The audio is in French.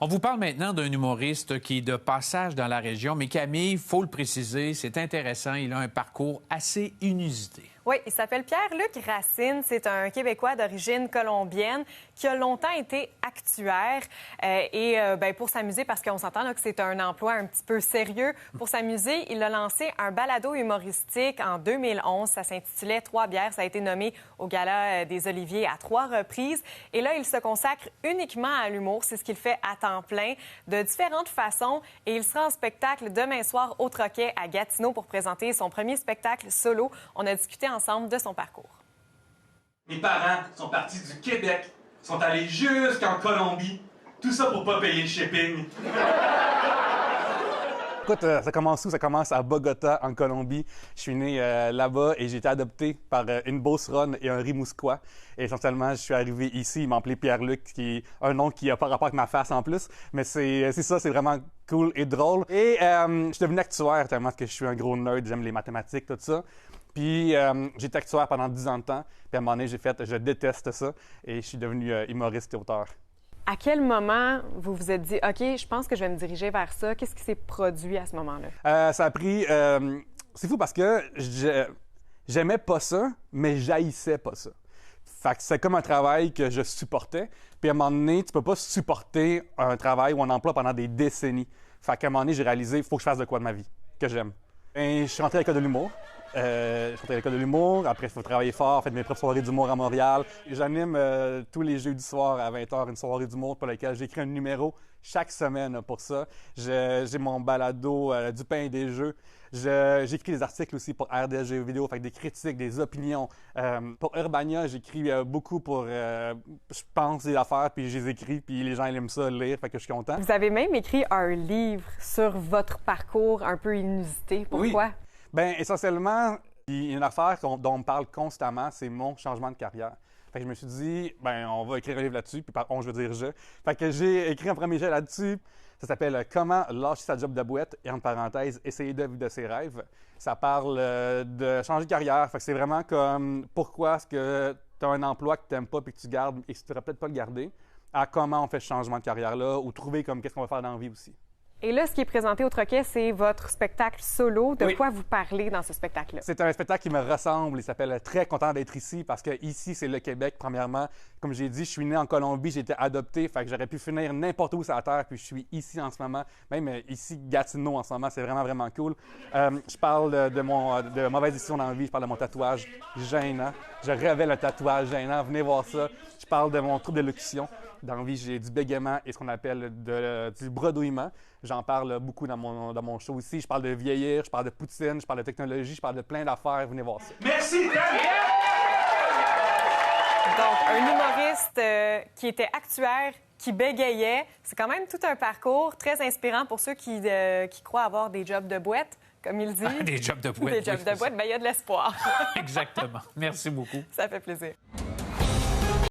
On vous parle maintenant d'un humoriste qui est de passage dans la région, mais Camille, il faut le préciser, c'est intéressant, il a un parcours assez inusité. Oui, il s'appelle Pierre-Luc Racine. C'est un Québécois d'origine colombienne qui a longtemps été actuaire. Pour s'amuser, parce qu'on s'entend là, que c'est un emploi un petit peu sérieux, pour s'amuser, il a lancé un balado humoristique en 2011. Ça s'intitulait « Trois bières ». Ça a été nommé au Gala des Oliviers à 3 reprises. Et là, il se consacre uniquement à l'humour. C'est ce qu'il fait à temps plein, de différentes façons. Et il sera en spectacle demain soir au Troquet à Gatineau pour présenter son premier spectacle solo. On a discuté ensemble de son parcours. Mes parents sont partis du Québec, sont allés jusqu'en Colombie, tout ça pour pas payer le shipping. Écoute, ça commence où? Ça commence à Bogota, en Colombie. Je suis né là-bas et j'ai été adopté par une Beauceronne et un Rimouskois. Et essentiellement, je suis arrivé ici, il m'a appelé Pierre-Luc, qui est un nom qui n'a pas rapport avec ma face en plus. Mais c'est ça, c'est vraiment cool et drôle. Et je suis devenu actuaire tellement que je suis un gros nerd, j'aime les mathématiques, tout ça. Puis j'ai été actuaire pendant 10 ans de temps. Puis à un moment donné, j'ai fait « je déteste ça » et je suis devenu humoriste et auteur. À quel moment vous vous êtes dit « OK, je pense que je vais me diriger vers ça ». Qu'est-ce qui s'est produit à ce moment-là? Ça a pris... c'est fou parce que j'aimais pas ça, mais j'haïssais pas ça. Fait que c'est comme un travail que je supportais. Puis à un moment donné, tu peux pas supporter un travail ou un emploi pendant des décennies. Fait qu'à un moment donné, j'ai réalisé il faut que je fasse de quoi de ma vie, que j'aime. Et je suis rentré à l'école de l'humour. Je suis rentré à l'école de l'humour. Après, il faut travailler fort, faire mes propres soirées d'humour à Montréal. J'anime tous les jeudis soirs à 20h une soirée d'humour pour laquelle j'écris un numéro chaque semaine pour ça. J'ai mon balado du pain et des jeux. J'écris des articles aussi pour RDS Jeux vidéo, fait des critiques, des opinions. Pour Urbania, j'écris beaucoup pour, je pense, des affaires, puis je les écris, puis les gens ils aiment ça lire, fait que je suis content. Vous avez même écrit un livre sur votre parcours un peu inusité. Pourquoi? Oui. Bien, essentiellement, il y a une affaire dont on me parle constamment, c'est mon changement de carrière. Fait que je me suis dit, ben on va écrire un livre là-dessus, puis par on, je veux dire je. Fait que j'ai écrit un premier jet là-dessus. Ça s'appelle « Comment lâcher sa job de boîte » et entre parenthèses, « Essayer de vivre de ses rêves ». Ça parle de changer de carrière. Fait que c'est vraiment comme pourquoi est-ce que tu as un emploi que tu n'aimes pas puis que tu gardes et que tu ne devrais peut-être pas le garder, à comment on fait ce changement de carrière-là ou trouver comme qu'est-ce qu'on va faire dans la vie aussi. Et là, ce qui est présenté au Troquet, c'est votre spectacle solo. De Oui. quoi vous parlez dans ce spectacle-là? C'est un spectacle qui me ressemble. Il s'appelle « Très content d'être ici » parce que ici, c'est le Québec, premièrement. Comme j'ai dit, je suis né en Colombie, j'ai été adopté, fait que j'aurais pu finir n'importe où sur la terre, puis je suis ici en ce moment. Même ici, Gatineau en ce moment, c'est vraiment, vraiment cool. Je parle de mauvaise décision dans la vie, je parle de mon tatouage gênant. Je révèle un tatouage gênant, venez voir ça. Je parle de mon trouble d'élocution. Dans la vie, j'ai du bégaiement et ce qu'on appelle du bredouillement. J'en parle beaucoup dans mon show aussi. Je parle de vieillir, je parle de poutine, je parle de technologie, je parle de plein d'affaires. Venez voir ça. Merci, Daniel! Donc, un humoriste qui était actuaire, qui bégayait. C'est quand même tout un parcours très inspirant pour ceux qui croient avoir des jobs de boîte, comme il dit. Des jobs de boîte. Des jobs de boîte, bien, il y a de l'espoir. Exactement. Merci beaucoup. Ça fait plaisir.